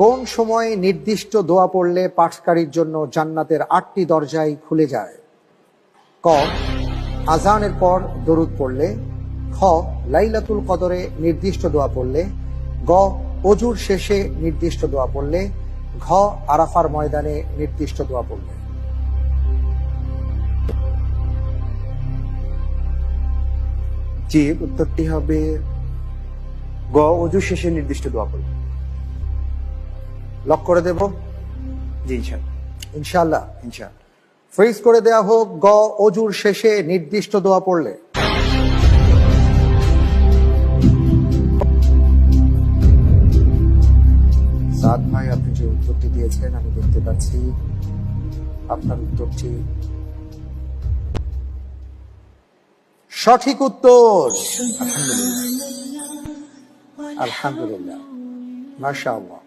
কোন সময় নির্দিষ্ট দোয়া পড়লে পাঠকারীর জন্য জান্নাতের 8টি দরজাই খুলে যায়? ক, আজানের পর দরুদ পড়লে। খ, লাইলাতুল কদরে নির্দিষ্ট দোয়া পড়লে। গ, অজুর শেষে নির্দিষ্ট দোয়া পড়লে। ঘ, আরাফার ময়দানে নির্দিষ্ট দোয়া পড়লে। জি, উত্তরটি হবে গ, অজু শেষে নির্দিষ্ট দোয়া পড়লে। লক করে দেব? জি, ইনশাআল্লাহ। ইনশাআল্লাহ ইনশাআল্লাহ। ফ্রিজ করে দেয়া হোক। গ, অজুর শেষে নির্দিষ্ট দোয়া পড়লে। সাদ ভাই, আপনি যে উত্তরটি দিয়েছেন আমি দেখতে পাচ্ছি আপনার উত্তরটি সঠিক উত্তর। আলহামদুলিল্লাহ, আলহামদুলিল্লাহ, মাশাআল্লাহ।